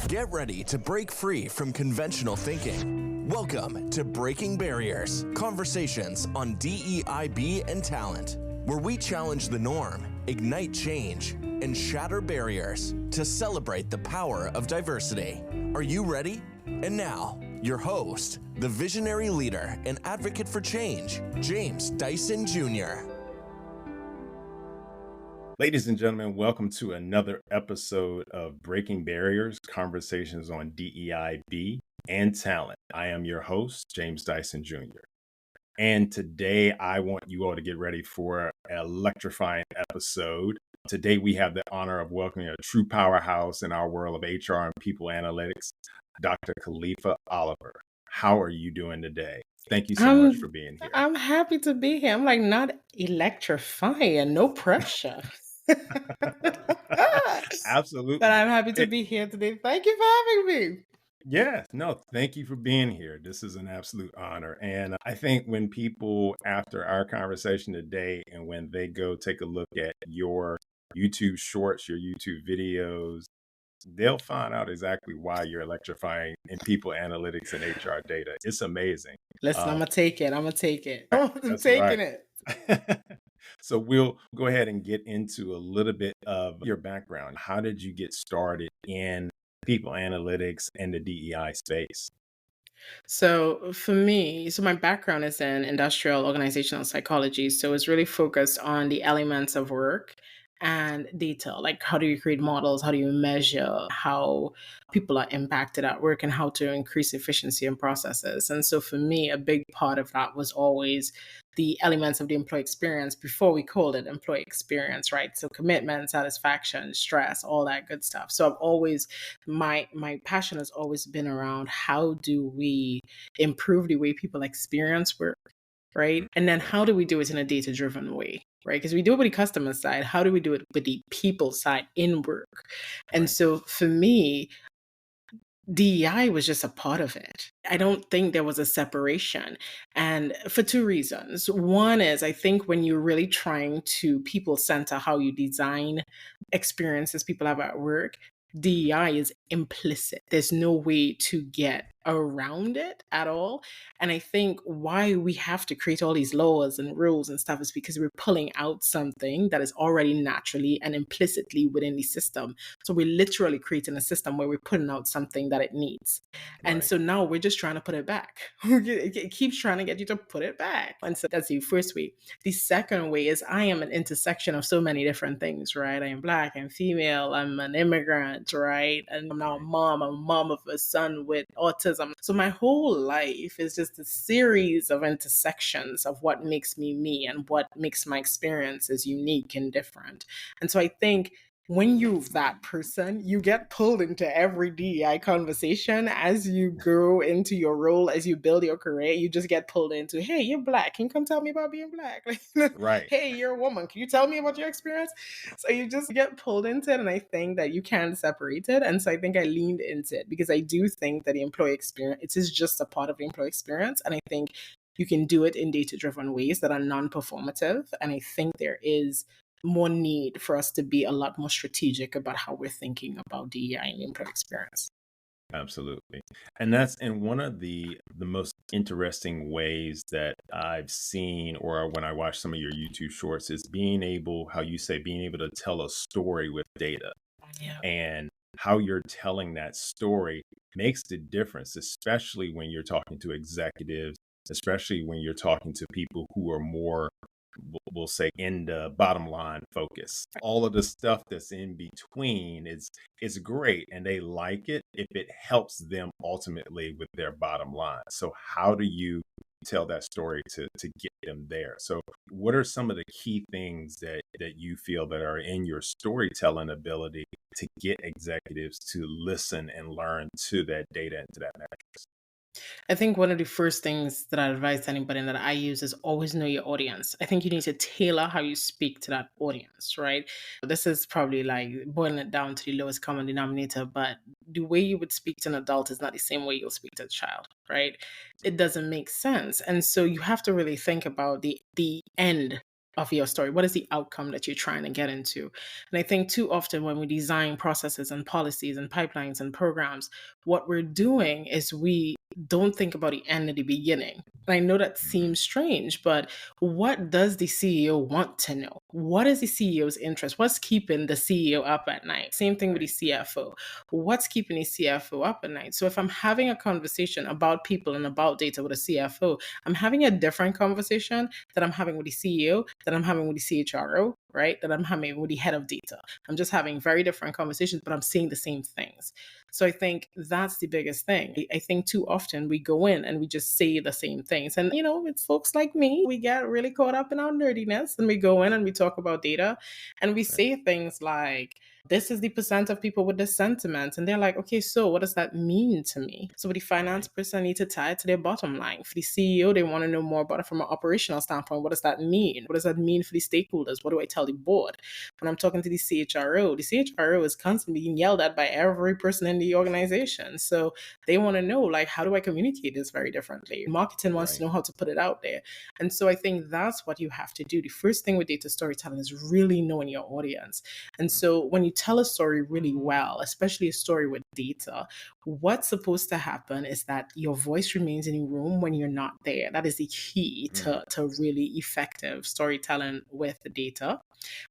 Get ready to break free from conventional thinking. Welcome to Breaking Barriers, conversations on DEIB and talent, where we challenge the norm, ignite change, and shatter barriers to celebrate the power of diversity. Are you ready? And now, your host, the visionary leader and advocate for change, James Dyson Jr. Ladies and gentlemen, welcome to another episode of Breaking Barriers, conversations on DEIB and talent. I am your host, James Dyson Jr. And today I want you all to get ready for an electrifying episode. Today we have the honor of welcoming a true powerhouse in our world of HR and people analytics, Dr. Kalifa Oliver. How are you doing today? Thank you so much for being here. I'm happy to be here. I'm like not electrifying, no pressure. Absolutely. But I'm happy to be here today. Thank you for having me. Yeah, no, thank you for being here. This is an absolute honor. And I think when people, after our conversation today, and when they go take a look at your YouTube shorts, your YouTube videos, they'll find out exactly why you're electrifying in people analytics and HR data. It's amazing. Listen, I'm going to take it. I'm taking right. it. So we'll go ahead and get into a little bit of your background. How did you get started in people analytics and the DEI space? So for me, my background is in industrial organizational psychology. So it's really focused on the elements of work and data, like how do you create models, how do you measure how people are impacted at work and how to increase efficiency in processes. And so for me, a big part of that was always the elements of the employee experience before we called it employee experience, right? So commitment, satisfaction, stress, all that good stuff. So I've always, my passion has always been around how do we improve the way people experience work, right? And then how do we do it in a data-driven way? Right? Because we do it with the customer side. How do we do it with the people side in work? And so for me, DEI was just a part of it. I don't think there was a separation. And for two reasons. One is I think when you're really trying to people center how you design experiences people have at work, DEI is implicit. There's no way to get around it at all. And I think why we have to create all these laws and rules and stuff is because we're pulling out something that is already naturally and implicitly within the system. So we're literally creating a system where we're putting out something that it needs. And so now we're just trying to put it back. It keeps trying to get you to put it back. And so that's the first way. The second way is I am an intersection of so many different things, right? I am Black, I'm female, I'm an immigrant, right? And I'm now I'm a mom of a son with autism. So my whole life is just a series of intersections of what makes me me and what makes my experiences unique and different. And so I think when you're that person, you get pulled into every DEI conversation as you grow into your role, as you build your career. You just get pulled into, hey, you're Black. Can you come tell me about being Black? Right. Hey, you're a woman. Can you tell me about your experience? So you just get pulled into it. And I think that you can't separate it. And so I think I leaned into it because I do think that the employee experience, it is just a part of the employee experience. And I think you can do it in data-driven ways that are non-performative. And I think there is more need for us to be a lot more strategic about how we're thinking about DEI and employee experience. Absolutely. And that's in one of the most interesting ways that I've seen, or when I watch some of your YouTube shorts, is being able to tell a story with data. Yeah. And how you're telling that story makes the difference, especially when you're talking to executives, especially when you're talking to people who are more, we'll say, in the bottom line focus. All of the stuff that's in between is great, and they like it if it helps them ultimately with their bottom line. So how do you tell that story to get them there? So what are some of the key things that you feel that are in your storytelling ability to get executives to listen and learn to that data and to that metrics? I think one of the first things that I advise anybody that I use is always know your audience. I think you need to tailor how you speak to that audience, right? This is probably like boiling it down to the lowest common denominator, but the way you would speak to an adult is not the same way you'll speak to a child, right? It doesn't make sense. And so you have to really think about the end of your story? What is the outcome that you're trying to get into? And I think too often when we design processes and policies and pipelines and programs, what we're doing is we don't think about the end and the beginning. And I know that Mhm. seems strange, but what does the CEO want to know? What is the CEO's interest? What's keeping the CEO up at night? Same thing with the Right. CFO. What's keeping the CFO up at night? So if I'm having a conversation about people and about data with a CFO, I'm having a different conversation that I'm having with the CEO, that I'm having with the CHRO, right? That I'm having with the head of data. I'm just having very different conversations, but I'm seeing the same things. So I think that's the biggest thing. I think too often we go in and we just say the same things. And, it's folks like me, we get really caught up in our nerdiness and we go in and we talk about data and we Right. say things like, this is the percent of people with this sentiment. And they're like, okay, so what does that mean to me? So the finance Right. person need to tie it to their bottom line. For the CEO, they want to know more about it from an operational standpoint. What does that mean? What does that mean for the stakeholders? What do I tell the board? When I'm talking to the CHRO is constantly being yelled at by every person in the organization. So they want to know, like, how do I communicate this very differently? Marketing wants to Right. know how to put it out there. And so I think that's what you have to do. The first thing with data storytelling is really knowing your audience. And Mm. so when you tell a story really well, especially a story with data, what's supposed to happen is that your voice remains in the room when you're not there. That is the key Mm. to really effective storytelling with the data.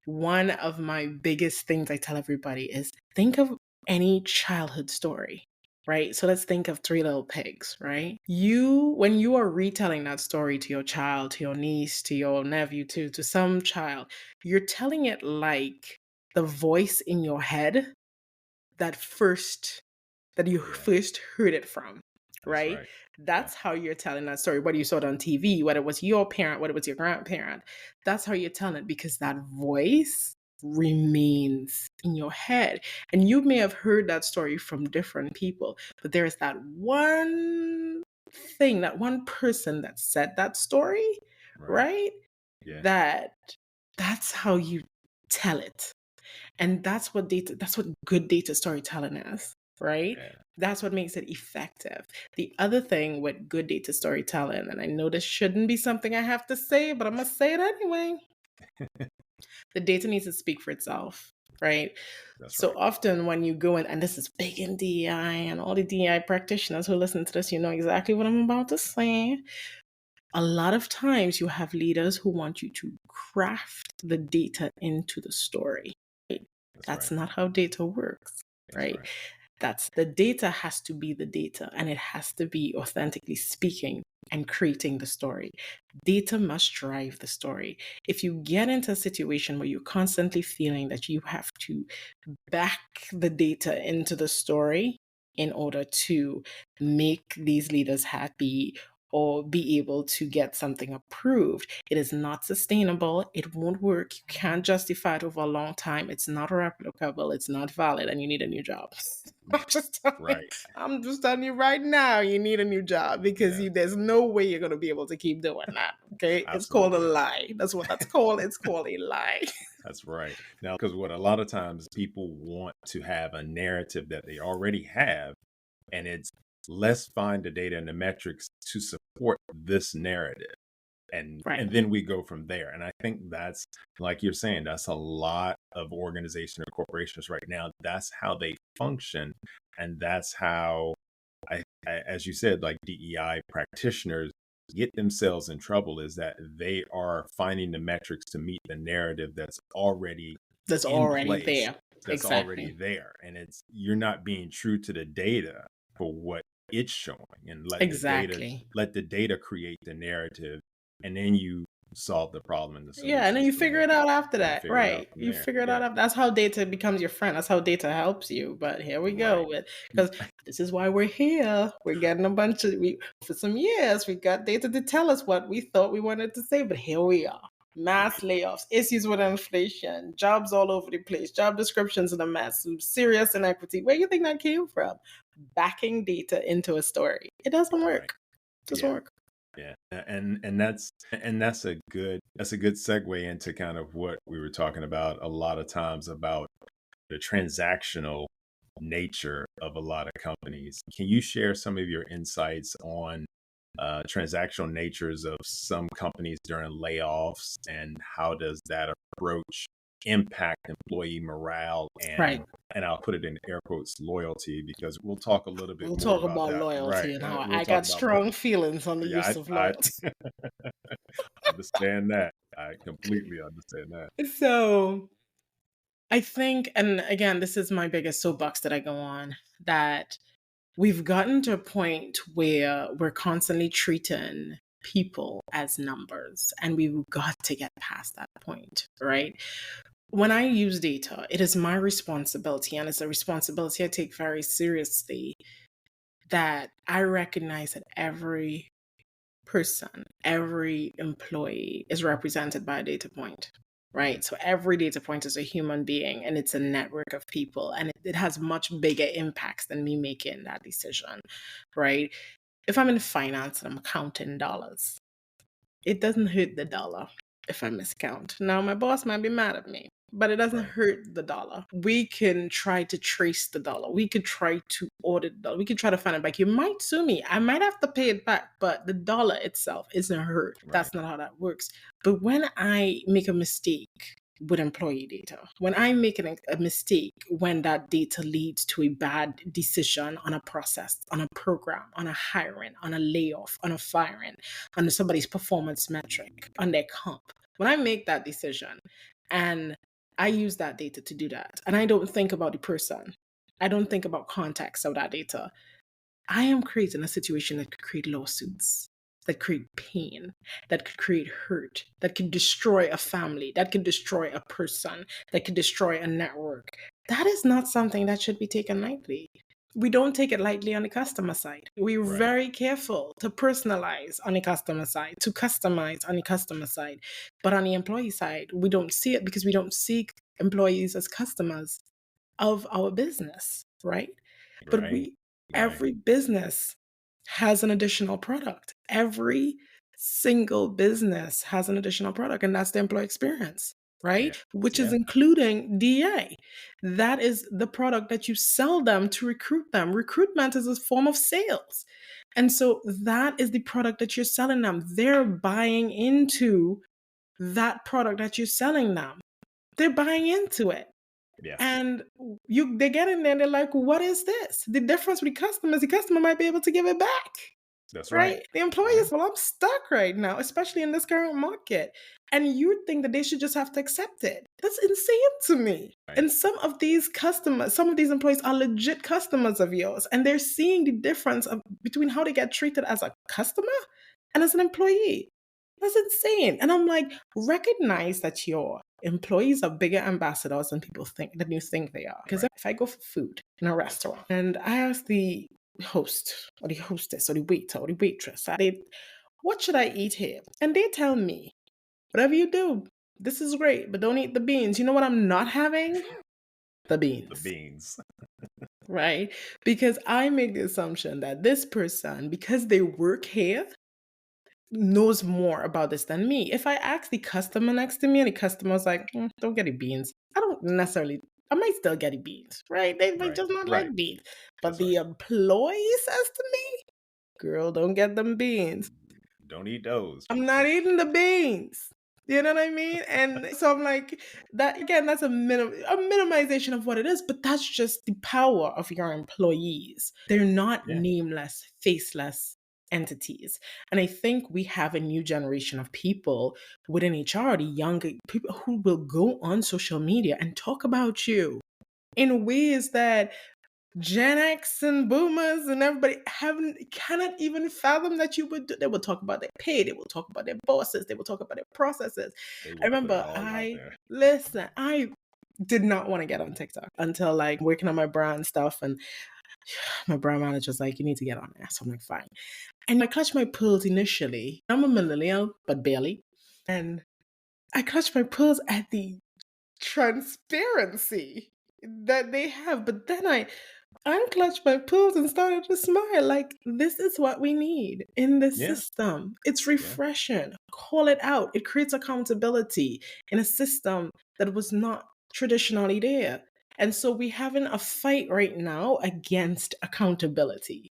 One of my biggest things I tell everybody is think of any childhood story. Right. So let's think of Three Little Pigs, right? When you are retelling that story to your child, to your niece, to your nephew, to some child, you're telling it like the voice in your head that first that you Yeah. first heard it from, That's right? right. Yeah. That's how you're telling that story, whether you saw it on TV, whether it was your parent, whether it was your grandparent. That's how you're telling it because that voice remains in your head. And you may have heard that story from different people, but there is that one thing, that one person that said that story, Right. right? Yeah. That that's how you tell it. And that's what good data storytelling is, right? Yeah. That's what makes it effective. The other thing with good data storytelling, and I know this shouldn't be something I have to say, but I must say it anyway. The data needs to speak for itself, right? That's So right. often when you go in, and this is big in DEI, and all the DEI practitioners who listen to this, you know exactly what I'm about to say. A lot of times you have leaders who want you to craft the data into the story. That's That's right. not how data works, That's right? right. That's the data has to be the data and it has to be authentically speaking and creating the story. Data must drive the story. If you get into a situation where you're constantly feeling that you have to back the data into the story in order to make these leaders happy or be able to get something approved. It is not sustainable. It won't work. You can't justify it over a long time. It's not replicable. It's not valid, and you need a new job. Right. I'm just telling you right now, you need a new job because Yeah. there's no way you're going to be able to keep doing that. Okay, it's called a Absolutely. lie. That's what that's called. It's called a lie. That's right. Now, because what a lot of times people want to have a narrative that they already have, and it's let's find the data and the metrics to support this narrative. Right. And then we go from there. And I think that's like you're saying, that's a lot of organizations or corporations right now. That's how they function. And that's how as you said, like DEI practitioners get themselves in trouble is that they are finding the metrics to meet the narrative that's already That's in already place, there. that's already Exactly. there. And it's you're not being true to the data for what it's showing and Exactly. let the data create the narrative and then you solve the problem and the Yeah, and then solutions you from figure it there. out after And you that, figure it out right? from You there. figure it out Yeah. after. That's how data becomes your friend. That's how data helps you. But here we go Right. with because this is why we're here. We're getting a bunch of we for some years we got data to tell us what we thought we wanted to say, but here we are. Mass Right. layoffs, issues with inflation, jobs all over the place, job descriptions in a mess, some serious inequity. Where do you think that came from? Backing data into a story. It doesn't Right. work. It doesn't Yeah. work. Yeah, that's a good segue into kind of what we were talking about a lot of times about the transactional nature of a lot of companies. Can you share some of your insights on transactional natures of some companies during layoffs, and how does that approach impact employee morale Right. and I'll put it in air quotes loyalty, because we'll talk a little bit We'll more talk about about that. Right. loyalty and how We'll I talk got about strong feelings on the yeah, use of I loyalty. understand that. I completely understand that. So I think, and again, this is my biggest soapbox that I go on, that we've gotten to a point where we're constantly treating people as numbers, and we've got to get past that point, right? When I use data, it is my responsibility, and it's a responsibility I take very seriously, that I recognize that every person, every employee is represented by a data point, right? So every data point is a human being, and it's a network of people, and it has much bigger impacts than me making that decision, right? If I'm in finance and I'm counting dollars, it doesn't hurt the dollar if I miscount. Now, my boss might be mad at me, but it doesn't Right. hurt the dollar. We can try to trace the dollar. We could try to audit the dollar. We could try to find it back. You might sue me. I might have to pay it back, but the dollar itself isn't hurt. Right. That's not how that works. But when I make a mistake with employee data, when I make a mistake, when that data leads to a bad decision on a process, on a program, on a hiring, on a layoff, on a firing, on somebody's performance metric, on their comp, when I make that decision and I use that data to do that, and I don't think about the person, I don't think about context of that data, I am creating a situation that could create lawsuits, that create pain, that could create hurt, that could destroy a family, that could destroy a person, that could destroy a network. That is not something that should be taken lightly. We don't take it lightly on the customer side. We're Right. very careful to personalize on the customer side, to customize on the customer side. But on the employee side, we don't see it because we don't see employees as customers of our business, right? But Right. every business has an additional product. Every single business has an additional product, and that's the employee experience, right? Yeah. Which is Yeah. including DA. That is the product that you sell them to recruit them. Recruitment is a form of sales. And so that is the product that you're selling them. They're buying into that product that you're selling them. They're buying into it. Yeah. And they get in there and they're like, what is this? The difference with the customer is the customer might be able to give it back. That's right. Right? The employees, well, I'm stuck right now, especially in this current market. And you think that they should just have to accept it. That's insane to me. Right. And some of these customers, some of these employees are legit customers of yours. And they're seeing the difference between how they get treated as a customer and as an employee. That's insane. And I'm like, recognize that your employees are bigger ambassadors than you think they are. Because Right. if I go for food in a restaurant and I ask the host or the hostess or the waiter or the waitress, what should I eat here? And they tell me, whatever you do, this is great, but don't eat the beans. You know what I'm not having? The beans. The beans. Right? Because I make the assumption that this person, because they work here, knows more about this than me. If I ask the customer next to me and the customer's like, don't get the beans, I might still get the beans, right? They might Right. just not Right. like beans. But That's the right. employee says to me, girl, don't get them beans. Don't eat those. I'm not eating the beans. You know what I mean? And so I'm like, that again, that's a minimization of what it is, but that's just the power of your employees. They're not Yeah. nameless, faceless entities. And I think we have a new generation of people within HR, the younger people who will go on social media and talk about you in ways that Gen X and boomers and everybody cannot even fathom that you would do. They will talk about their pay, they will talk about their bosses, they will talk about their processes. They I will put it remember all out there. I did not want to get on TikTok until like working on my brand stuff, and my brand manager's like, you need to get on there. So I'm like, fine. And I clutched my pearls initially. I'm a millennial, but barely. And I clutched my pearls at the transparency that they have. But then I unclutched my pearls and started to smile. Like, this is what we need in this Yeah. system. It's refreshing. Call it out. It creates accountability in a system that was not traditionally there. And so we're having a fight right now against accountability.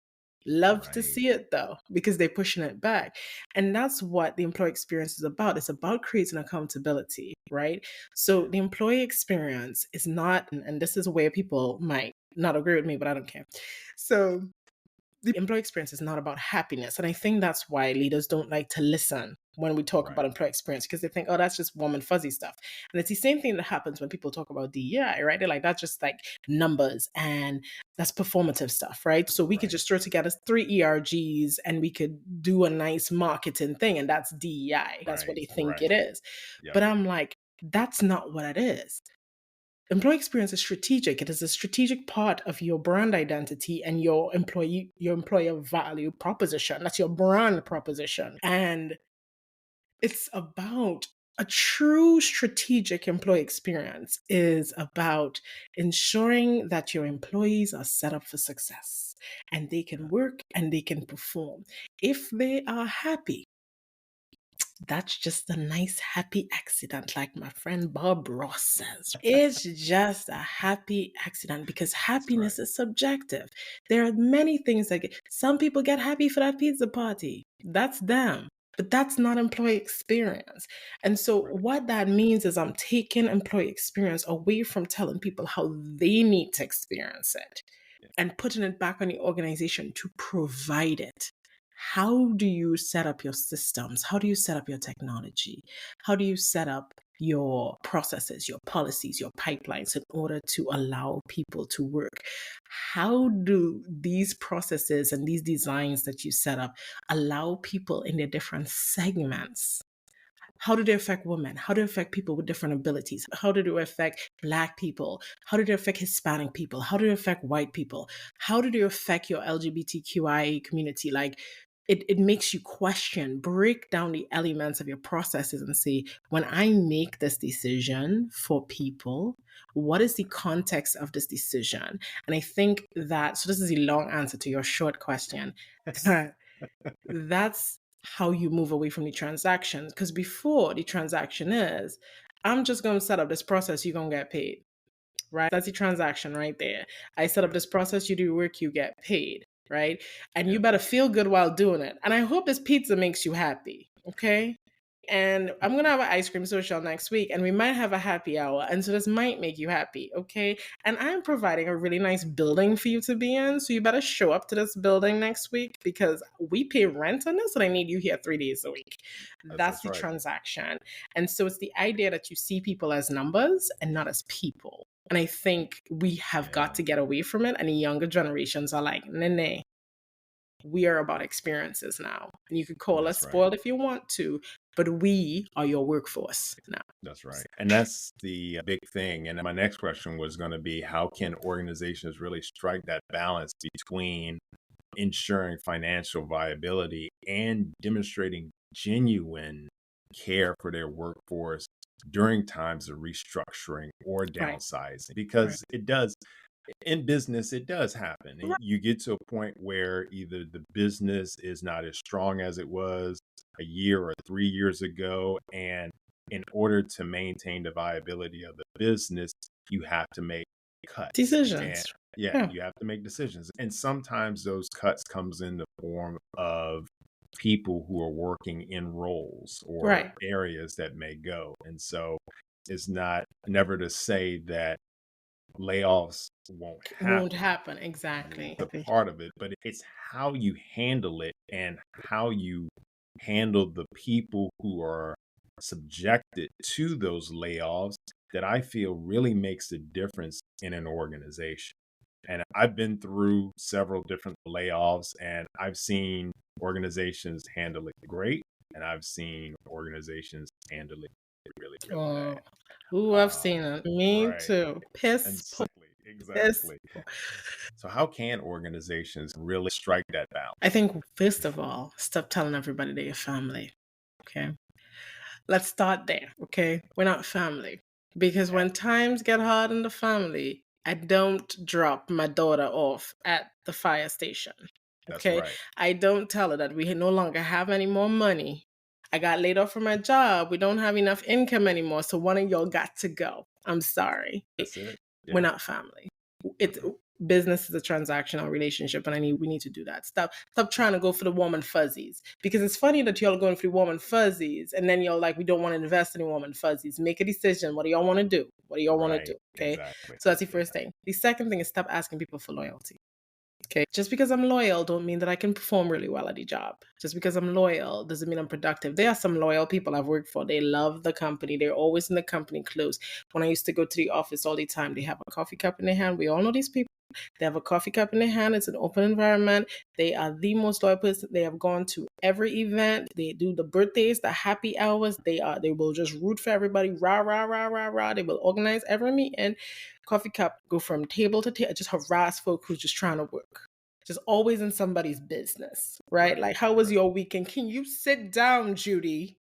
Love to Right. see it though, because they're pushing it back. And that's what the employee experience is about. It's about creating accountability, right? So the employee experience is not, and this is where people might not agree with me, but I don't care. So the employee experience is not about happiness. And I think that's why leaders don't like to listen when we talk about Right. employee experience, because they think, oh, that's just warm and fuzzy stuff. And it's the same thing that happens when people talk about DEI, right? They're like, that's just like numbers and that's performative stuff, right? So we could Right. just throw together 3 ERGs and we could do a nice marketing thing, and that's DEI. That's what Right. they think Right. it is. Yep. But I'm like, that's not what it is. Employee experience is strategic. It is a strategic part of your brand identity and your employer value proposition. That's your brand proposition. And it's about a true strategic employee experience is about ensuring that your employees are set up for success and they can work and they can perform. If they are happy, that's just a nice happy accident, like my friend Bob Ross says. It's just a happy accident because That's right. happiness is subjective. There are many things that some people get happy for that pizza party. That's them. But that's not employee experience. And so, Right. what that means is I'm taking employee experience away from telling people how they need to experience it and putting it back on the organization to provide it. How do you set up your systems? How do you set up your technology? How do you set up your processes, your policies, your pipelines in order to allow people to work? How do these processes and these designs that you set up allow people in their different segments? How do they affect women? How do they affect people with different abilities? How do they affect Black people? How do they affect Hispanic people? How do they affect white people? How do they affect your LGBTQIA community? Like, it makes you question, break down the elements of your processes and say, when I make this decision for people, what is the context of this decision? And I think that, so this is a long answer to your short question. That's how you move away from the transactions. Because before the transaction is, I'm just going to set up this process, you're going to get paid, right? That's the transaction right there. I set up Right. this process, you do work, you get paid, right? And you Yep. better feel good while doing it. And I hope this pizza makes you happy, okay? And I'm gonna have an ice cream social next week, and we might have a happy hour. And so this might make you happy, okay? And I'm providing a really nice building for you to be in. So you better show up to this building next week because we pay rent on this, and I need you here 3 days a week. That's That's the right. transaction. And so it's the idea that you see people as numbers and not as people. And I think we have got Yeah. to get away from it. And the younger generations are like, nah, we are about experiences now. And you could call us That's right. spoiled if you want to, but we are your workforce now. That's right. And that's the big thing. And my next question was going to be, how can organizations really strike that balance between ensuring financial viability and demonstrating genuine care for their workforce during times of restructuring or Right. downsizing? Right. Because it does, in business, it does happen. Right. You get to a point where either the business is not as strong as it was a year or 3 years ago. And in order to maintain the viability of the business, you have to make cuts. And Decisions. yeah, Yeah. you have to make decisions. And sometimes those cuts comes in the form of people who are working in roles or Right. areas that may go. And so it's not never to say that layoffs won't Won't happen. happen. Exactly. It's a part of it, but it's how you handle it and how you handle the people who are subjected to those layoffs that I feel really makes the difference in an organization. And I've been through several different layoffs, and I've seen organizations handle it great, and I've seen organizations handle it really, really Oh, bad. ooh, I've seen it. Me Right. too. Piss poor. Piss Exactly. poor. So how can organizations really strike that balance? I think, first of all, stop telling everybody they're your family. Okay. Let's start there. Okay. We're not family. Because when times get hard in the family, I don't drop my daughter off at the fire station. That's Okay. right. I don't tell her that we no longer have any more money. I got laid off from my job. We don't have enough income anymore. So one of y'all got to go. I'm sorry. That's it. We're Yeah. not family. It's business is a transactional relationship, and we need to do that. Stop trying to go for the warm and fuzzies, because it's funny that y'all going for the warm and fuzzies, and then y'all like, we don't want to invest in warm and fuzzies. Make a decision. What do y'all want to do? What do y'all want to Right. do? Okay. Exactly. So that's the first thing. The second thing is stop asking people for loyalty. Okay. Just because I'm loyal don't mean that I can perform really well at the job. Just because I'm loyal doesn't mean I'm productive. There are some loyal people I've worked for. They love the company. They're always in the company clothes. When I used to go to the office all the time, they have a coffee cup in their hand. We all know these people. They have a coffee cup in their hand. It's an open environment. They are the most loyal person. They have gone to every event. They do the birthdays, the happy hours. They will just root for everybody. Rah, rah, rah, rah, rah. They will organize every meeting. Coffee cup, go from table to table, just harass folk who's just trying to work. Just always in somebody's business, right? Like, how was your weekend? Can you sit down, Judy?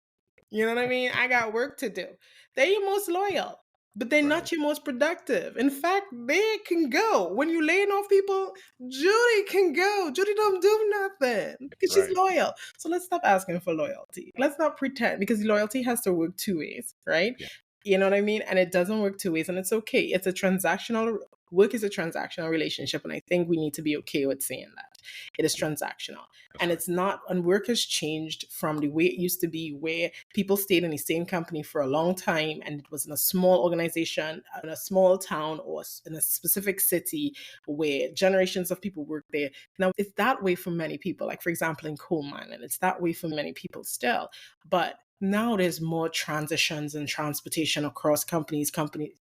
You know what I mean? I got work to do. They're your most loyal, but they're not your most productive. In fact, they can go. When you laying off people, Judy can go. Judy don't do nothing because she's loyal. So let's stop asking for loyalty. Let's not pretend, because loyalty has to work two ways, right? Yeah. You know what I mean? And it doesn't work two ways, and it's okay. It's a transactional work is a transactional relationship, and I think we need to be okay with saying that. It is transactional. And it's not, and work has changed from the way it used to be, where people stayed in the same company for a long time, and it was in a small organization, in a small town, or in a specific city where generations of people worked there. Now, it's that way for many people. Like, for example, in coal mining, it's that way for many people still. But now there's more transitions and transportation across companies.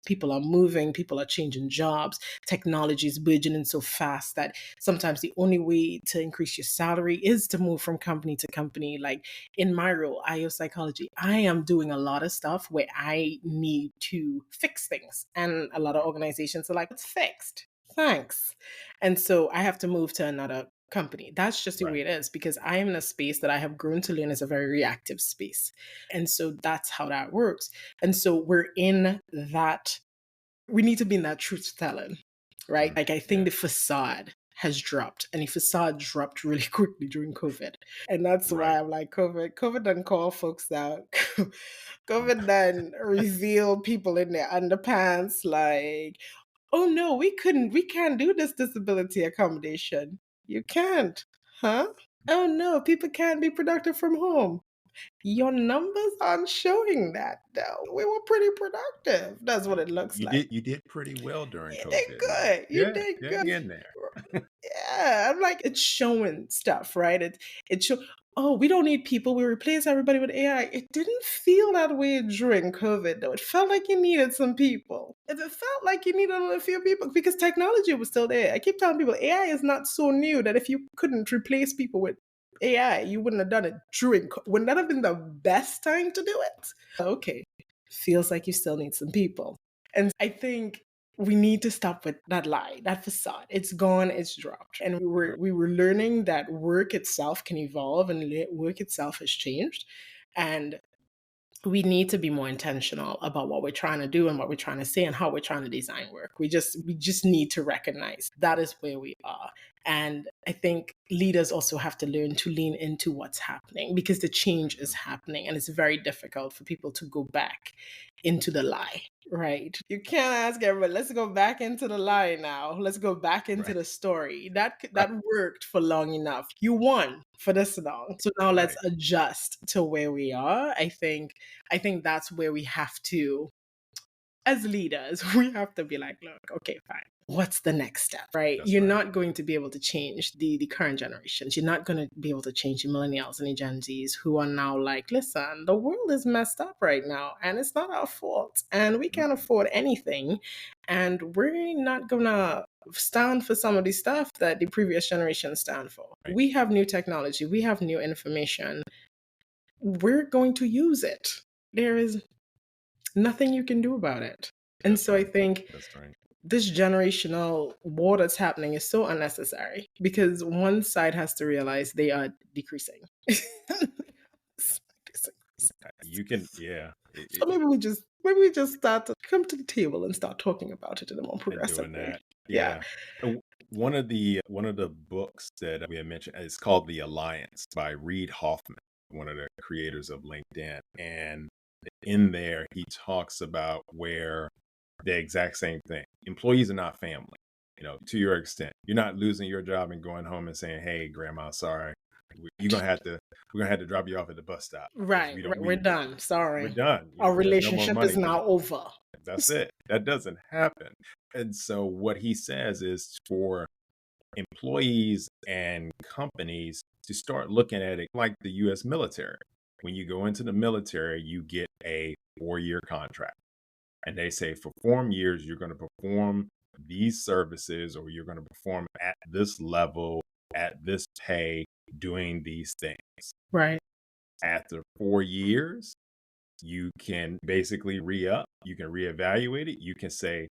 People are moving, people are changing jobs. Technology is burgeoning so fast that sometimes the only way to increase your salary is to move from company to company. Like in my role, IO psychology, I am doing a lot of stuff where I need to fix things. And a lot of organizations are like, it's fixed. Thanks. And so I have to move to another company. That's just the way it is, because I am in a space that I have grown to learn is a very reactive space. And so that's how that works. And so we're in that, we need to be in that truth telling, right? Like, I think the facade has dropped, and the facade dropped really quickly during COVID. And that's why I'm like, COVID done call folks out. COVID done revealed people in their underpants, like, oh no, we can't do this disability accommodation. You can't, huh? Oh no, people can't be productive from home. Your numbers aren't showing that, though. We were pretty productive. That's what it looks like. You did pretty well during You COVID. did good. You did good. In there. Yeah, I'm like, it's showing stuff, right? It oh, we don't need people. We replace everybody with AI. It didn't feel that way during COVID, though. It felt like you needed some people. It felt like you needed a few people because technology was still there. I keep telling people AI is not so new that if you couldn't replace people with AI, you wouldn't have done it during. Wouldn't that have been the best time to do it? Okay, feels like you still need some people. And I think we need to stop with that lie, that facade. It's gone, it's dropped. And we were learning that work itself can evolve, and work itself has changed. And we need to be more intentional about what we're trying to do and what we're trying to say and how we're trying to design work. We just need to recognize that is where we are. And I think leaders also have to learn to lean into what's happening, because the change is happening, and it's very difficult for people to go back into the lie, right? You can't ask everybody, let's go back into the lie now. Let's go back into the story. That worked for long enough. You won for this long. So now let's adjust to where we are. I think that's where we have to, as leaders, we have to be like, look, okay, fine. What's the next step, right? You're not going to be able to change the current generations. You're not going to be able to change the millennials and the Gen Zs who are now like, listen, the world is messed up right now, and it's not our fault, and we can't afford anything, and we're not going to stand for some of the stuff that the previous generation stand for. We have new technology. We have new information. We're going to use it. There is nothing you can do about it. And so I think this generational war that's happening is so unnecessary, because one side has to realize they are decreasing. You can, So maybe we just start to come to the table and start talking about it in a more progressive way. Yeah. One of the books that we had mentioned is called The Alliance by Reid Hoffman, one of the creators of LinkedIn. And in there, he talks about where the exact same thing. Employees are not family. to your extent. You're not losing your job and going home and saying, "Hey, grandma, sorry. You're gonna have to we're gonna have to drop you off at the bus stop because Right. we don't We're need you. done. We're Sorry. done. Our There's no more relationship is money for now that." over. That's it. That doesn't happen. And so what he says is for employees and companies to start looking at it like the US military. When you go into the military, you get a 4-year contract. And they say for 4 years, you're going to perform these services or you're going to perform at this level, at this pay, doing these things. Right. After 4 years, you can basically re-up, you can reevaluate it, you can say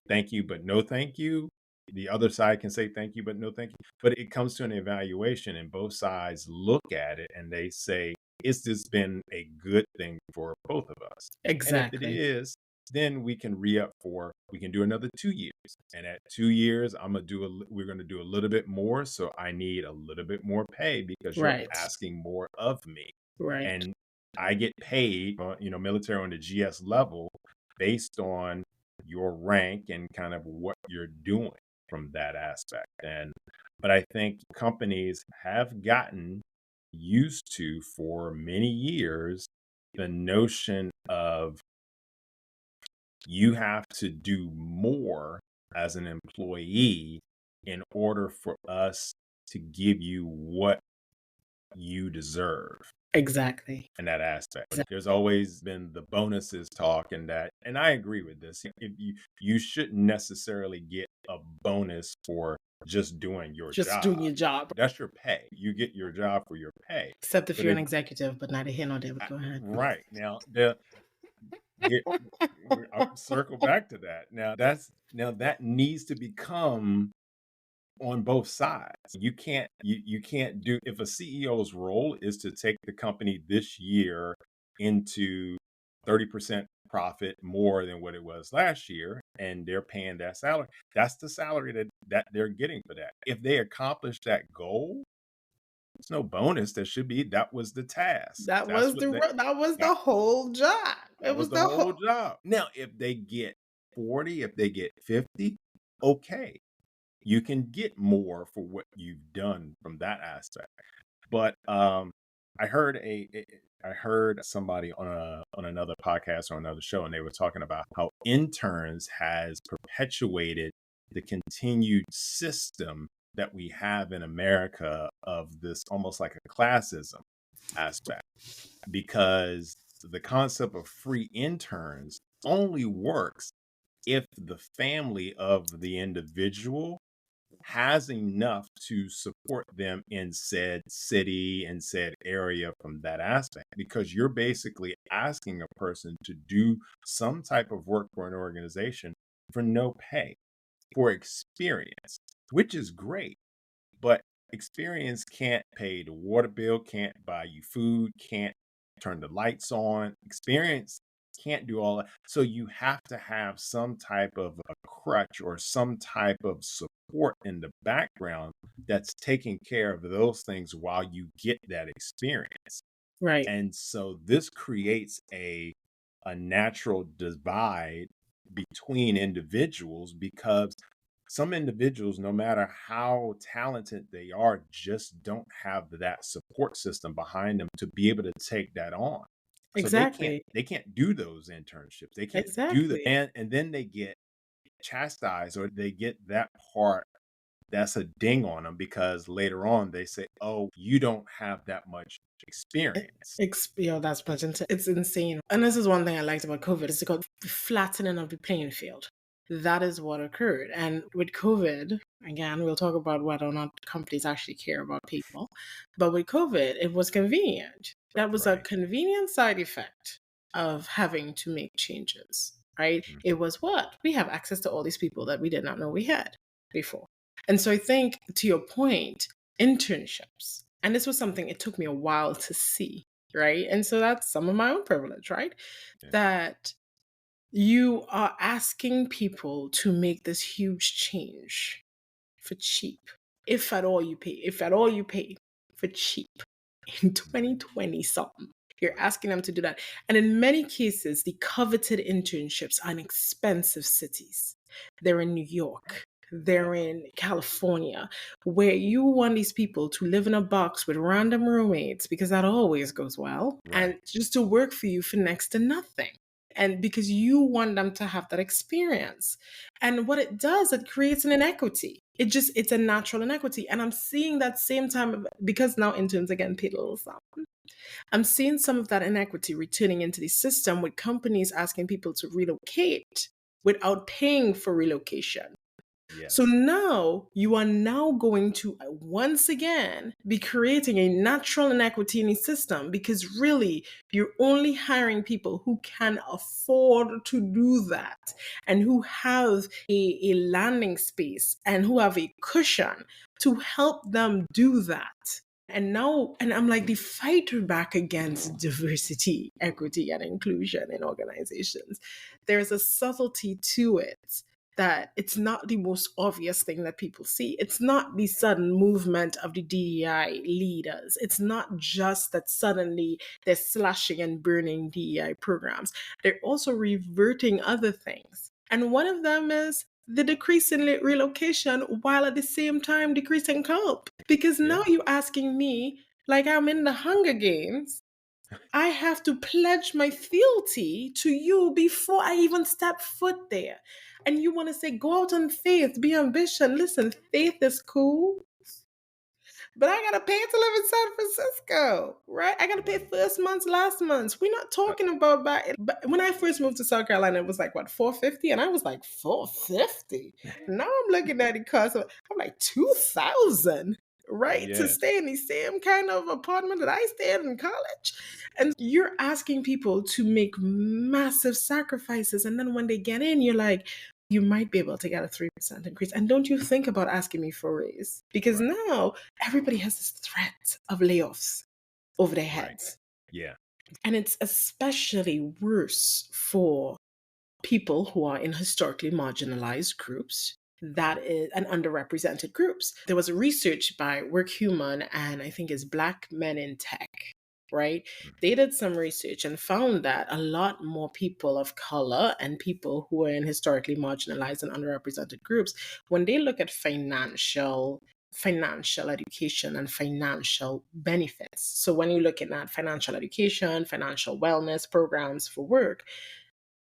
thank you, but no thank you. The other side can say thank you, but no thank you. But it comes to an evaluation, and both sides look at it and they say, is this been a good thing for both of us? And if it Exactly. is, then we can re-up we can do another 2 years. And at 2 years, we're going to do a little bit more. So I need a little bit more pay because you're Right. asking more of me. Right. And I get paid, military on the GS level based on your rank and kind of what you're doing from that aspect. But I think companies have gotten used to for many years the notion of you have to do more as an employee in order for us to give you what you deserve Exactly. in that aspect. There's always been the bonuses talk and I agree with this. If you shouldn't necessarily get a bonus for just doing your Just job. doing your job. That's your pay. You get your job for your pay. Except if But you're an executive, but neither here nor there. But go ahead. right now, I'll circle back to that. Now that needs to become on both sides. You can't do, if a CEO's role is to take the company this year into 30% profit more than what it was last year, and they're paying that salary. That's the salary that they're getting for that. If they accomplish that goal, there's no bonus. There should be. That was the task. That That's was what the whole job. that It was was the the whole whole. job. Now, if they get 40, if they get 50, okay. You can get more for what you've done from that aspect. But I heard somebody on another podcast or another show, and they were talking about how interns has perpetuated the continued system that we have in America of this almost like a classism aspect, because the concept of free interns only works if the family of the individual has enough to support them in said city and said area from that aspect, because you're basically asking a person to do some type of work for an organization for no pay, for experience, which is great. But experience can't pay the water bill, can't buy you food, can't turn the lights on. Experience can't do all that. So you have to have some type of a crutch or some type of support in the background that's taking care of those things while you get that experience. Right. And so this creates a natural divide between individuals, because some individuals, no matter how talented they are, just don't have that support system behind them to be able to take that on. So Exactly. they can't do those internships. They can't do that. Exactly. And then they get chastised, or they get that part that's a ding on them, because later on they say, oh, you don't have that much experience. That's much. It's insane. And this is one thing I liked about COVID. It's called the flattening of the playing field. That is what occurred. And with COVID, again, we'll talk about whether or not companies actually care about people. But with COVID, it was convenient. That was a Right. convenient side effect of having to make changes, right? Mhm. It was what? We have access to all these people that we did not know we had before. And so I think, to your point, internships, and this was something it took me a while to see, right? And so that's some of my own privilege, right? Yeah. That you are asking people to make this huge change for cheap. If at all you pay for cheap in 2020 something. You're asking them to do that. And in many cases, the coveted internships are in expensive cities. They're in New York. they're in California, where you want these people to live in a box with random roommates because that always goes well, and Right. just to work for you for next to nothing. And because you want them to have that experience. And what it does, it creates an inequity. It's a natural inequity. And I'm seeing that same time because now interns are getting paid a little something. I'm seeing some of that inequity returning into the system with companies asking people to relocate without paying for relocation. So Yes. now you are now going to once again be creating a natural inequity in the system because really you're only hiring people who can afford to do that and who have a landing space and who have a cushion to help them do that. And now, and I'm like the fighter back against diversity, equity, and inclusion in organizations. There's a subtlety to it that it's not the most obvious thing that people see. It's not the sudden movement of the DEI leaders. It's not just that suddenly they're slashing and burning DEI programs. They're also reverting other things. And one of them is the decrease in relocation while at the same time decreasing comp. Because now Yeah. you're asking me, like I'm in the Hunger Games, I have to pledge my fealty to you before I even step foot there. And you want to say, go out on faith, be ambition. Listen, faith is cool, but I gotta pay to live in San Francisco, right? I gotta pay Right. first month's, last month's. We're not Uh, talking about that. But when I first moved to South Carolina, it was like what, 450, and I was like 450. Now I'm looking at the cost of, I'm like 2,000, right? To yes. stay in the same kind of apartment that I stayed in college. And you're asking people to make massive sacrifices, and then when they get in, you're like, you might be able to get a 3% increase. And don't you think about asking me for a raise? Because Right. now everybody has this threat of layoffs over their Right. heads. Yeah. And it's especially worse for people who are in historically marginalized groups that is and underrepresented groups. There was a research by WorkHuman and I think it's Black Men in Tech, right? They did some research and found that a lot more people of color and people who are in historically marginalized and underrepresented groups, when they look at financial education and financial benefits. So when you're looking at financial education, financial wellness programs for work,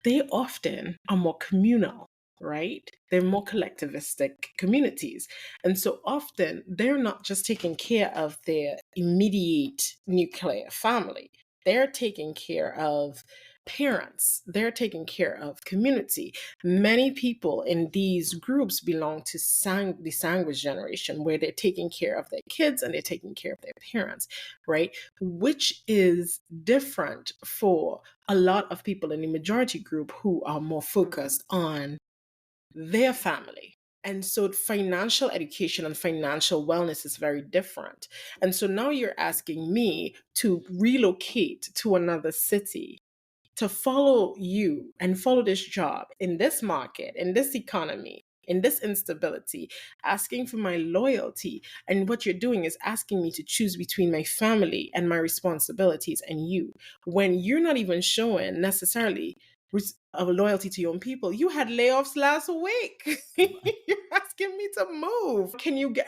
they often are more communal, right? They're more collectivistic communities. And so often they're not just taking care of their immediate nuclear family, they're taking care of parents, they're taking care of community. Many people in these groups belong to the sandwich generation where they're taking care of their kids and they're taking care of their parents, right? Which is different for a lot of people in the majority group who are more focused on their family. And so financial education and financial wellness is very different. And so now you're asking me to relocate to another city to follow you and follow this job in this market, in this economy, in this instability, asking for my loyalty. And what you're doing is asking me to choose between my family and my responsibilities and you, when you're not even showing necessarily of loyalty to your own people. You had layoffs last week. You're asking me to move.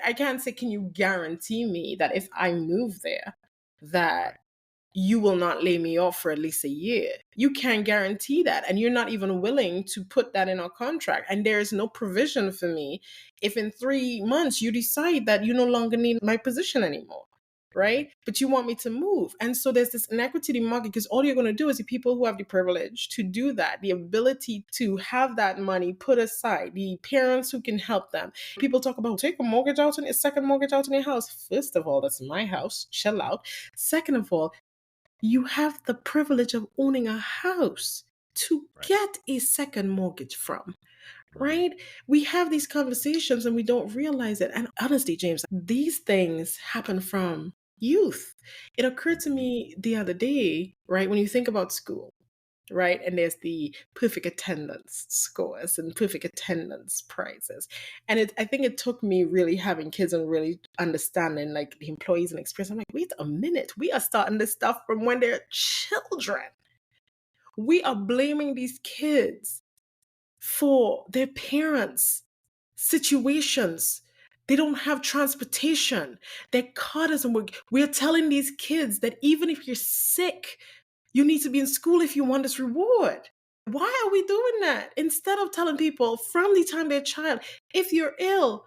I can't say, can you guarantee me that if I move there, that Right. you will not lay me off for at least a year? You can't guarantee that. And you're not even willing to put that in our contract. And there is no provision for me if in 3 months you decide that you no longer need my position anymore. Right? But you want me to move. And so there's this inequity in the market because all you're going to do is the people who have the privilege to do that, the ability to have that money put aside, the parents who can help them. People talk about take a mortgage out on a second mortgage out on your house. First of all, that's my house. Chill out. Second of all, you have the privilege of owning a house to Right. get a second mortgage from, Right. right? We have these conversations and we don't realize it. And honestly, James, these things happen from youth. It occurred to me the other day, right? When you think about school, right? And there's the perfect attendance scores and perfect attendance prizes. And I think it took me really having kids and really understanding like the employees and experience. I'm like, wait a minute, we are starting this stuff from when they're children. We are blaming these kids for their parents situations. They don't have transportation. They're caught as we're telling these kids that even if you're sick, you need to be in school if you want this reward. Why are we doing that? Instead of telling people from the time they're a child, if you're ill,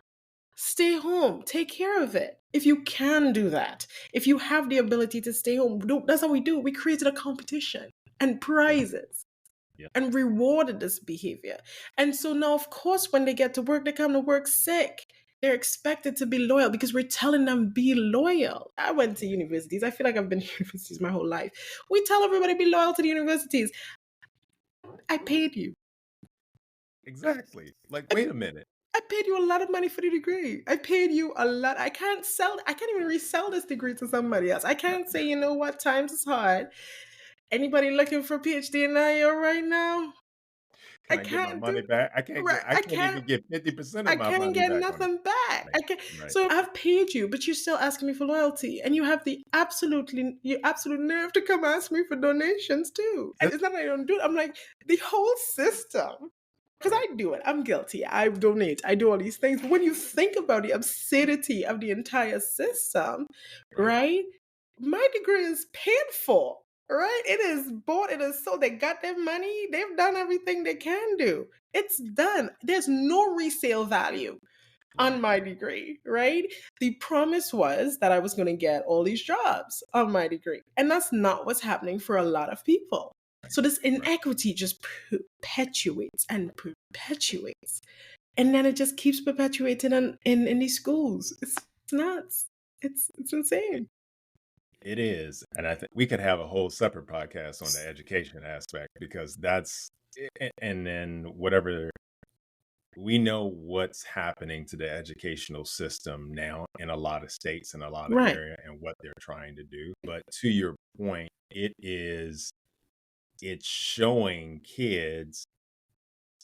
stay home, take care of it. If you can do that, if you have the ability to stay home, that's how we do. We created a competition and prizes Yeah. and rewarded this behavior. And so now, of course, when they get to work, they come to work sick. They're expected to be loyal because we're telling them be loyal. I went to universities. I feel like I've been in universities my whole life. We tell everybody be loyal to the universities. I paid you. Exactly. Like, wait a minute. I paid you a lot of money for the degree. I paid you a lot. I can't even resell this degree to somebody else. I can't say, you know what, times is hard. Anybody looking for PhD in IO right now? Can I get my can't money do back? I can't right. get I can't even get 50% I of my can't money get back on it. nothing back. Right. I can't. Right. So I've paid you, but you're still asking me for loyalty, and you have the absolute nerve to come ask me for donations too. And it's not that I don't do it. I'm like the whole system. Because I do it. I'm guilty. I donate. I do all these things. But when you think about the absurdity of the entire system, right? My degree is paid for, right? It is bought. It is sold. They got their money. They've done everything they can do. It's done. There's no resale value on my degree, right? The promise was that I was going to get all these jobs on my degree. And that's not what's happening for a lot of people. So this inequity just perpetuates and perpetuates. And then it just keeps perpetuating in these schools. It's nuts. It's insane. It is. And I think we could have a whole separate podcast on the education aspect, because and then whatever, we know what's happening to the educational system now in a lot of states and a lot of areas and what they're trying to do. But to your point, it's showing kids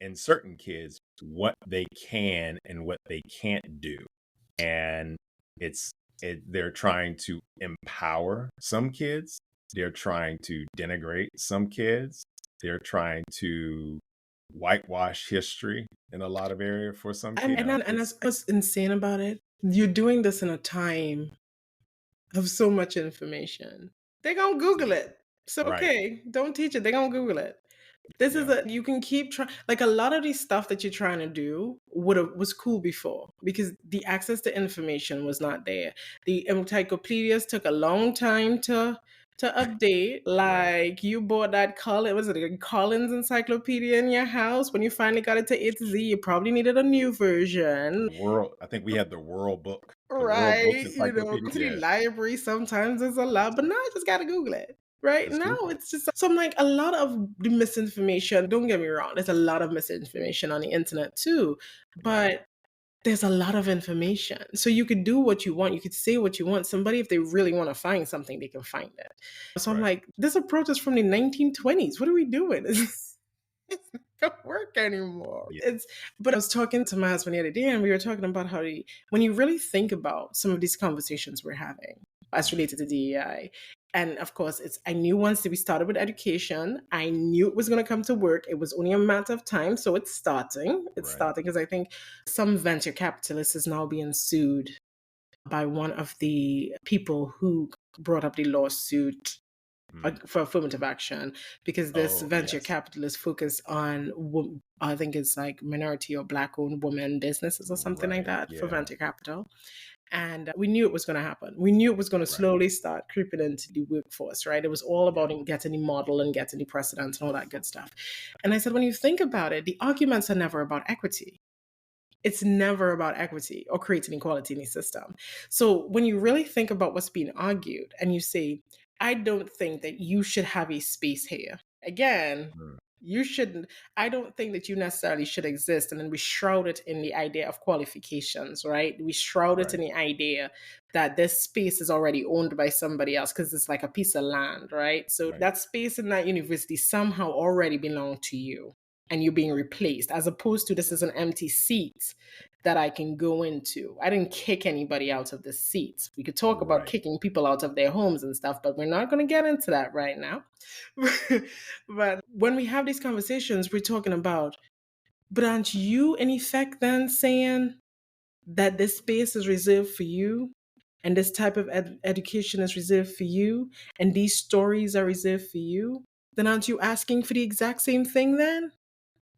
and certain kids what they can and what they can't do. And they're trying to empower some kids. They're trying to denigrate some kids. They're trying to whitewash history in a lot of areas for some kids. And that's what's insane about it. You're doing this in a time of so much information. They're going to Google it. So, okay, don't teach it. They're going to Google it. You can keep trying. Like a lot of these stuff that you're trying to do was cool before because the access to information was not there. The encyclopedias took a long time to update. Like you bought that Collins encyclopedia in your house. When you finally got it to A to Z, you probably needed a new version. I think we had the World Book. Right. You know, go to the library sometimes there's a lot, but now I just gotta Google it. Right now, it's just so I'm like a lot of the misinformation. Don't get me wrong, there's a lot of misinformation on the internet too, but there's a lot of information. So you could do what you want, you could say what you want. Somebody, if they really want to find something, they can find it. So I'm like, this approach is from the 1920s. What are we doing? It's not gonna work anymore. But I was talking to my husband the other day, and we were talking about how when you really think about some of these conversations we're having as related to DEI. And of course, I knew once we started with education, I knew it was going to come to work. It was only a matter of time. So it's starting. It's starting because I think some venture capitalist is now being sued by one of the people who brought up the lawsuit for affirmative action, because this venture capitalist focused on, I think it's like minority or Black owned women businesses or something like that for venture capital. And we knew it was going to happen. We knew it was going to slowly start creeping into the workforce, right? It was all about getting the model and getting the precedents and all that good stuff. And I said, when you think about it, the arguments are never about equity. It's never about equity or creating equality in the system. So when you really think about what's being argued and you say, I don't think that you should have a space here. Again, you shouldn't. I don't think that you necessarily should exist. And then we shroud it in the idea of qualifications, right? We shroud it in the idea that this space is already owned by somebody else because it's like a piece of land, right? So that space in that university somehow already belonged to you and you're being replaced, as opposed to this is an empty seat that I can go into. I didn't kick anybody out of the seat. We could talk about kicking people out of their homes and stuff, but we're not going to get into that right now. But when we have these conversations, we're talking about But aren't you, in effect, then saying that this space is reserved for you, and this type of education is reserved for you, and these stories are reserved for you? Then aren't you asking for the exact same thing then?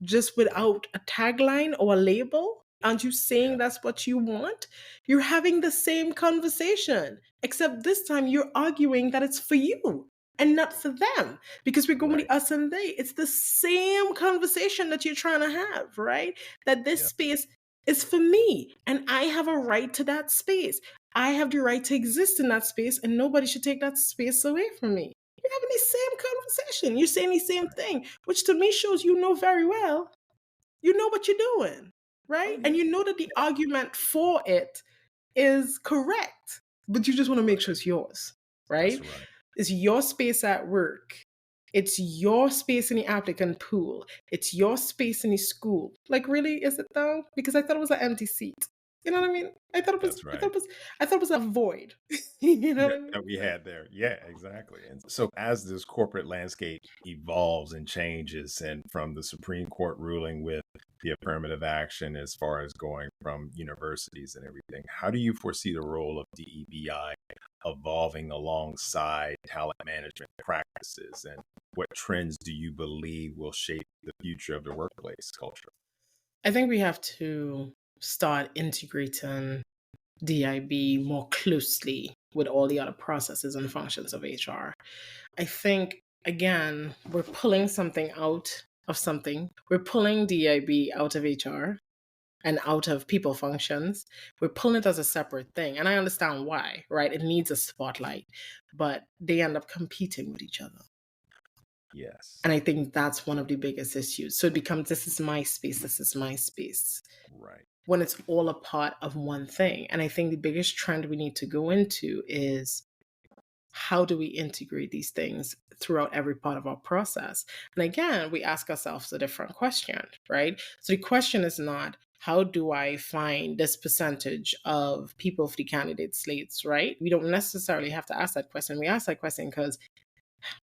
Just without a tagline or a label? Aren't you saying Yeah. that's what you want? You're having the same conversation, except this time you're arguing that it's for you and not for them, because we're going with Right. the us and they. It's the same conversation that you're trying to have, right? That this Yeah. space is for me and I have a right to that space. I have the right to exist in that space and nobody should take that space away from me. You're having the same conversation. You're saying the same Right. thing, which to me shows you know very well. You know what you're doing, Oh right? yeah. And you know that the argument for it is correct, but you just want to make sure Right. it's yours, That's right? right. It's your space at work. It's your space in the applicant pool. It's your space in the school. Like, really, is it though? Because I thought it was an empty seat. You know what I mean? I thought it was. That's I right. thought it was. I thought it was a void. You know Yeah, what I mean? that we had there. Yeah, exactly. And so as this corporate landscape evolves and changes, and from the Supreme Court ruling with the affirmative action as far as going from universities and everything, how do you foresee the role of DEBI evolving alongside talent management practices? And what trends do you believe will shape the future of the workplace culture? I think we have to start integrating DIB more closely with all the other processes and functions of HR. I think, again, we're pulling something out of something. We're pulling DIB out of HR and out of people functions. We're pulling it as a separate thing. And I understand why, right? It needs a spotlight, but they end up competing with each other. Yes. And I think that's one of the biggest issues. So it becomes this is my space, this is my space, Right. when it's all a part of one thing. And I think the biggest trend we need to go into is how do we integrate these things throughout every part of our process? And again, we ask ourselves a different question, right? So the question is not, how do I find this percentage of people for the candidate slates, right? We don't necessarily have to ask that question. We ask that question because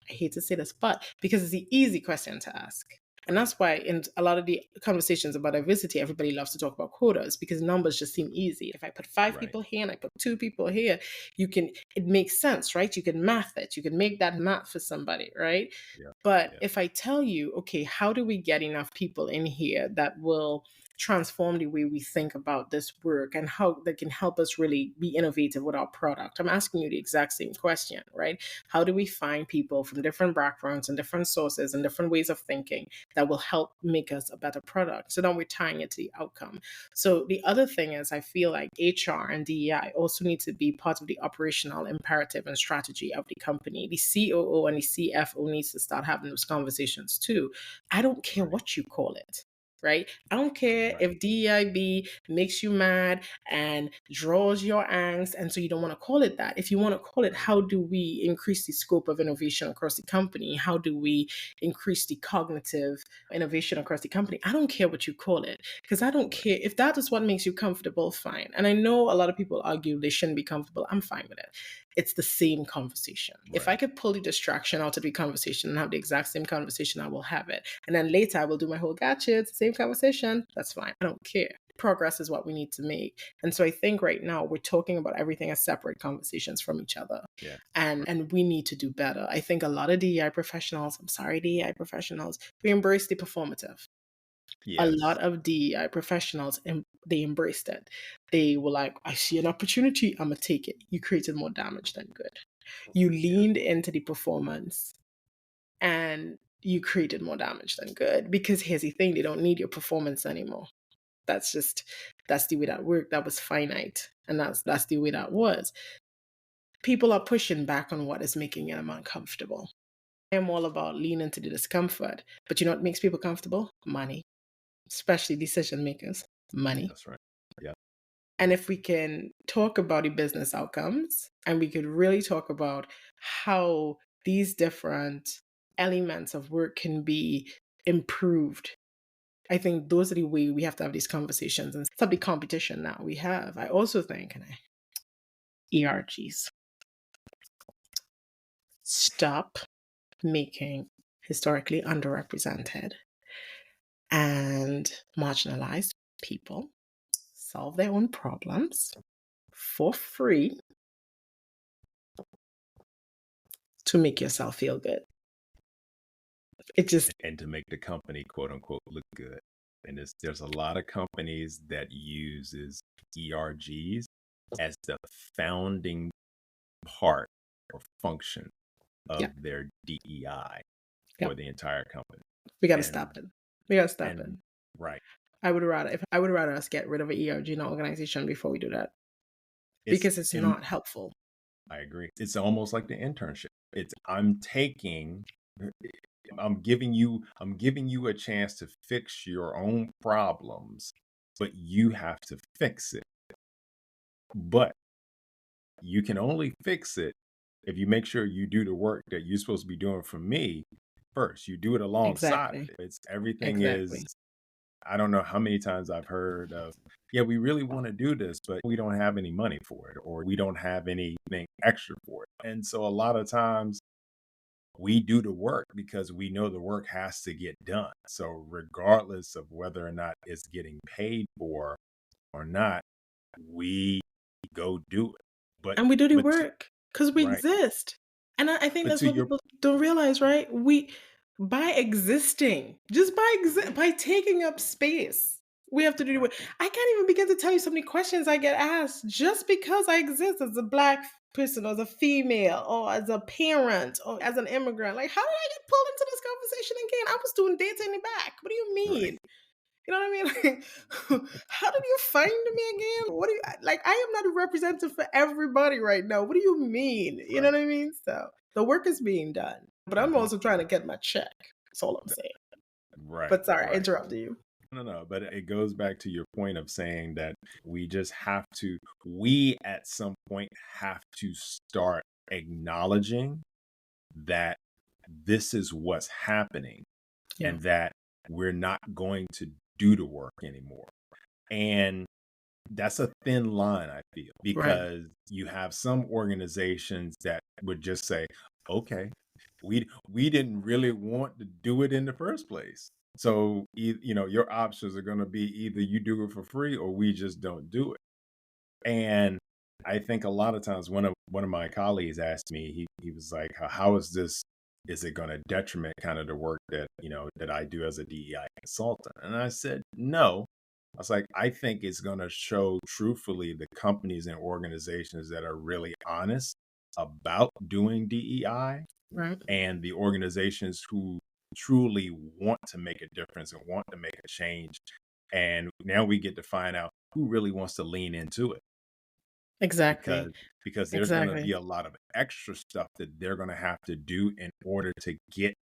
I hate to say this, but because it's the easy question to ask. And Right. that's why in a lot of the conversations about diversity, everybody loves to talk about quotas because numbers just seem easy. If I put five Right. people here and I put two people here, it makes sense, right? You can math it. You can make that math for somebody, right? Yeah. But Yeah. if I tell you, okay, how do we get enough people in here that will transform the way we think about this work and how that can help us really be innovative with our product? I'm asking you the exact same question, right? How do we find people from different backgrounds and different sources and different ways of thinking that will help make us a better product? So then we're tying it to the outcome. So the other thing is, I feel like HR and DEI also need to be part of the operational imperative and strategy of the company. The COO and the CFO needs to start having those conversations too. I don't care Right. what you call it. Right? I don't care Right. if DEIB makes you mad and draws your angst, and so you don't want to call it that. If you want to call it, Right. how do we increase the scope of innovation across the company? How do we increase the cognitive innovation across the company? I don't care what you call it, because I don't Right. care if that is what makes you comfortable, fine. And I know a lot of people argue they shouldn't be comfortable. I'm fine with it. It's the same conversation. If I Right. could pull the distraction out of the conversation and have the exact same conversation, I will have it. And then later I will do my whole gotcha, it's the same conversation. That's fine. I don't care. Progress is what we need to make. And so I think right now we're talking about everything as separate conversations from each other. Yeah. And we need to do better. I think a lot of DEI professionals, I'm sorry, DEI professionals, we embrace the performative. A lot Yes. of DEI professionals, they embraced it. They were like, I see an opportunity, I'm gonna take it. You created more damage than good. You Yeah. leaned into the performance and you created more damage than good, because here's the thing, they don't need your performance anymore. That's the way that worked. That was finite, and that's the way that was. People are pushing back on what is making them uncomfortable. I'm all about lean into the discomfort, but you know what makes people comfortable? Money, especially decision makers. Money. That's right. Yeah. And if we can talk about the business outcomes and we could really talk about how these different elements of work can be improved, I think those are the way we have to have these conversations and stop the competition that we have. I also think, ERGs, stop making historically underrepresented and marginalized people solve their own problems for free to make yourself feel good. It just and to make the company quote unquote look good. And there's a lot of companies that uses ERGs as the founding part or function of yeah, their DEI yeah. for the entire company. We gotta And stop it. We gotta stop it. and right. I would rather us get rid of an ERG in our organization before we do that. It's Because it's in, not helpful. I agree. It's almost like the internship. I'm giving you a chance to fix your own problems, but you have to fix it. But you can only fix it if you make sure you do the work that you're supposed to be doing for me first. You do it alongside of Exactly. it. Everything is, Exactly. I don't know how many times I've heard of, yeah, we really want to do this, but we don't have any money for it, or we don't have anything extra for it. And so a lot of times we do the work because we know the work has to get done. So regardless of whether or not it's getting paid for or not, we go do it. And we do the But work because we right. exist. And I think But that's to what your people don't realize, right? By existing, just by taking up space, we have to do the right, work. I can't even begin to tell you so many questions I get asked just because I exist as a Black person, or as a female, or as a parent, or as an immigrant. Like, how did I get pulled into this conversation again? I was doing data in the back. What do you right, mean? You know what I mean? Like, how did you find me again? What do you like? I am not a representative for everybody right now. What do you mean? You know right, what I mean? So the work is being done, but I'm mhm, also trying to get my check. That's all I'm saying. right, But sorry, I right. interrupted you. No, but it goes back to your point of saying that we just have to, we at some point have to start acknowledging that this is what's happening Yeah, and that we're not going to do the work anymore. And that's a thin line, I feel, right, because you have some organizations that would just say, okay, we didn't really want to do it in the first place. So, your options are going to be either you do it for free or we just don't do it. And I think a lot of times one of my colleagues asked me, he was like, how is it going to detriment kind of the work that I do as a DEI consultant? And I said, no. I was like, I think it's going to show truthfully the companies and organizations that are really honest about doing DEI, right. and the organizations who truly want to make a difference and want to make a change. And now we get to find out who really wants to lean into it, Exactly, because there's going to be exactly. a lot of extra stuff that they're going to have to do in order to get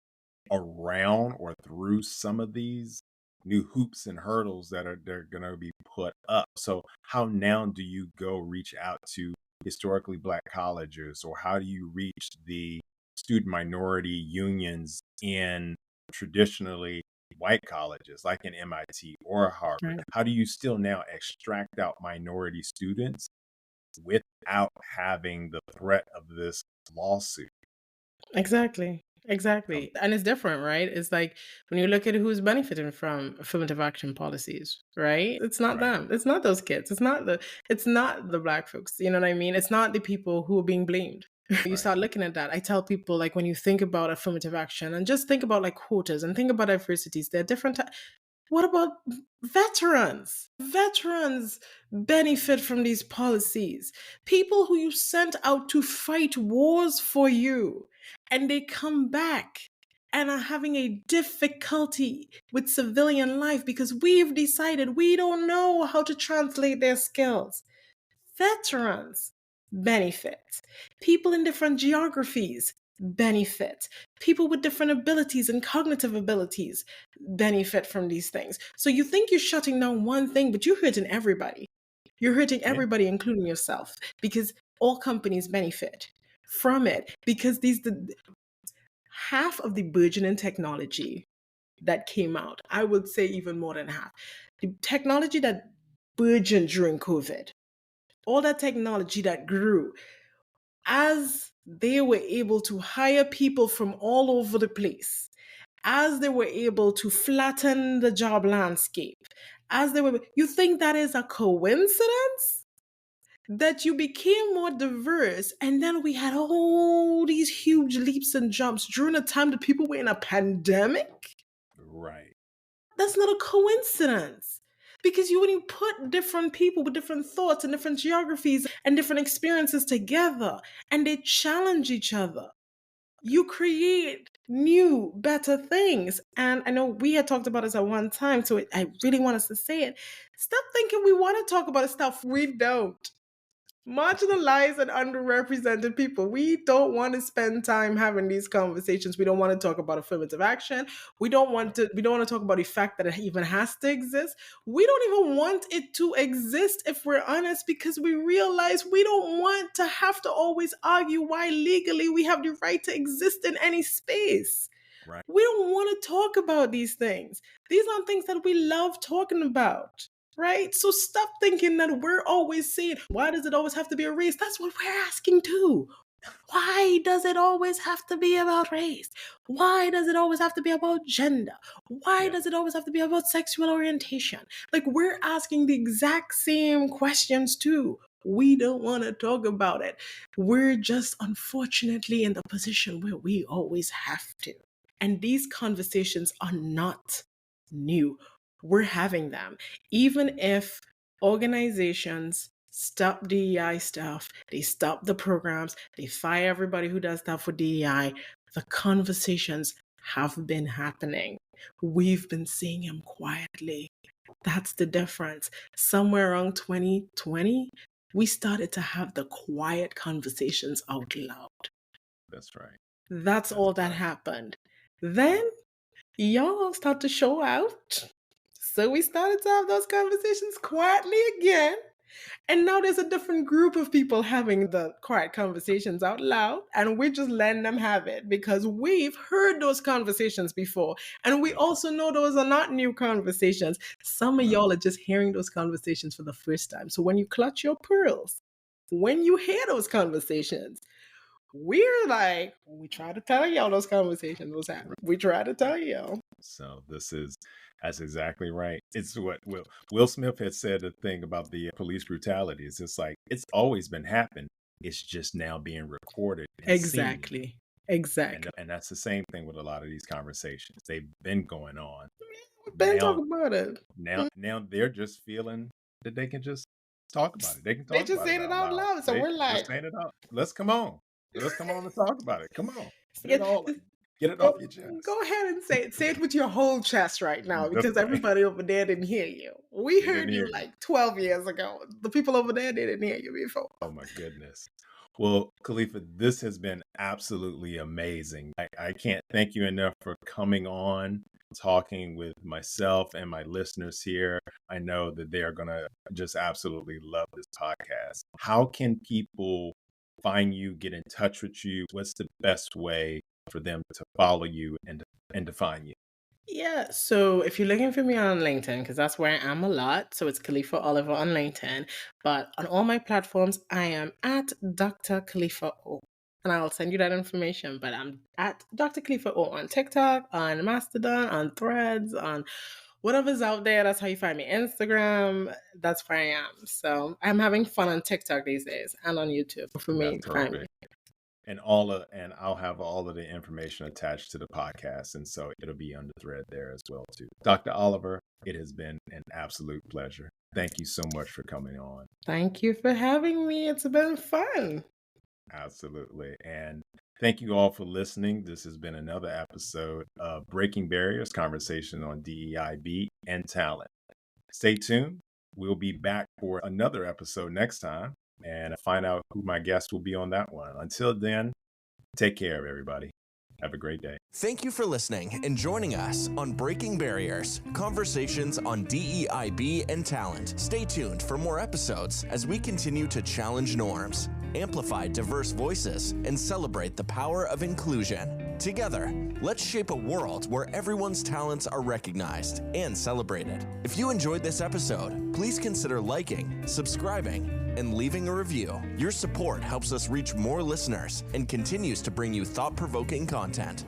around or through some of these new hoops and hurdles that they're going to be put up. So how now do you go reach out to historically Black colleges, or how do you reach the student minority unions in traditionally white colleges like in MIT or Harvard? Right. How do you still now extract out minority students without having the threat of this lawsuit Exactly. come? Exactly. And it's different, right? It's like when you look at who's benefiting from affirmative action policies, right? It's not Right, them. It's not those kids. It's not the Black folks. You know what I mean? It's not the people who are being blamed. You right, start looking at that. I tell people, like, when you think about affirmative action and just think about like quotas and think about diversities, they're different. What about veterans? Veterans benefit from these policies. People who you sent out to fight wars for you, and they come back and are having a difficulty with civilian life because we've decided we don't know how to translate their skills. Veterans benefit. People in different geographies benefit. People with different abilities and cognitive abilities benefit from these things. So you think you're shutting down one thing, but you're hurting everybody. You're hurting yeah, everybody, including yourself, because all companies benefit from it. Because half of the burgeoning technology that came out, I would say even more than half, the technology that burgeoned during COVID, all that technology that grew, as they were able to hire people from all over the place as they were able to flatten the job landscape, you think that is a coincidence? That you became more diverse, and then we had all these huge leaps and jumps during a time that people were in a pandemic? Right. That's not a coincidence. Because when you put different people with different thoughts and different geographies and different experiences together, and they challenge each other, you create new, better things. And I know we had talked about this at one time, so I really want us to say it. Stop thinking we want to talk about stuff we don't. Marginalized and underrepresented people, we don't want to spend time having these conversations. We don't want to talk about affirmative action. We don't want to talk about the fact that it even has to exist. We don't even want it to exist, if we're honest, because we realize we don't want to have to always argue why legally we have the right to exist in any space. Right. We don't want to talk about these things. These aren't things that we love talking about. Right? So stop thinking that we're always saying, why does it always have to be a race? That's what we're asking too. Why does it always have to be about race? Why does it always have to be about gender? Why does it always have to be about sexual orientation? Like, we're asking the exact same questions too. We don't want to talk about it. We're just unfortunately in the position where we always have to. And these conversations are not new. We're having them. Even if organizations stop DEI stuff, they stop the programs, they fire everybody who does stuff with DEI, the conversations have been happening. We've been seeing them quietly. That's the difference. Somewhere around 2020, we started to have the quiet conversations out loud. That's right. That's all that happened. Then y'all start to show out. So we started to have those conversations quietly again. And now there's a different group of people having the quiet conversations out loud, and we're just letting them have it because we've heard those conversations before. And we also know those are not new conversations. Some of y'all are just hearing those conversations for the first time. So when you clutch your pearls, when you hear those conversations, we're like, we try to tell y'all those conversations was happening. We try to tell y'all. So that's exactly right. It's what Will Smith had said, the thing about the police brutality. It's just like, it's always been happening. It's just now being recorded. And Exactly. seen. Exactly. And that's the same thing with a lot of these conversations. They've been going on. We've been Now- talking about it. Now they're just feeling that they can just talk about it. They can talk They just about saying it out loud. So we're like, just saying it out. Let's come on and talk about it. Come on. Get it go, off your chest. go ahead and say it. Say it with your whole chest right now, That's because right. everybody over there didn't hear you. We They heard didn't you hear you. like 12 years ago. The people over there didn't hear you before. Oh my goodness. Well, Kalifa, this has been absolutely amazing. I can't thank you enough for coming on, talking with myself and my listeners here. I know that they are going to just absolutely love this podcast. How can people find you, get in touch with you? What's the best way for them to follow you and to find you? Yeah, so if you're looking for me on LinkedIn, because that's where I am a lot, so it's Kalifa Oliver on LinkedIn. But on all my platforms, I am at Dr. Kalifa O. And I'll send you that information. But I'm at Dr. Kalifa O on TikTok, on Mastodon, on Threads, on whatever's out there. That's how you find me. Instagram, that's where I am. So I'm having fun on TikTok these days and on YouTube for me That's to find me. perfect. And I'll have all of the information attached to the podcast, and so it'll be on the thread there as well too. Dr. Oliver, it has been an absolute pleasure. Thank you so much for coming on. Thank you for having me. It's been fun. Absolutely. And thank you all for listening. This has been another episode of Breaking Barriers, conversation on DEIB and talent. Stay tuned. We'll be back for another episode next time and find out who my guest will be on that one. Until then, take care, everybody. Have a great day. Thank you for listening and joining us on Breaking Barriers, conversations on DEIB and talent. Stay tuned for more episodes as we continue to challenge norms, amplify diverse voices, and celebrate the power of inclusion. Together, let's shape a world where everyone's talents are recognized and celebrated. If you enjoyed this episode, please consider liking, subscribing, and leaving a review. Your support helps us reach more listeners and continues to bring you thought-provoking content.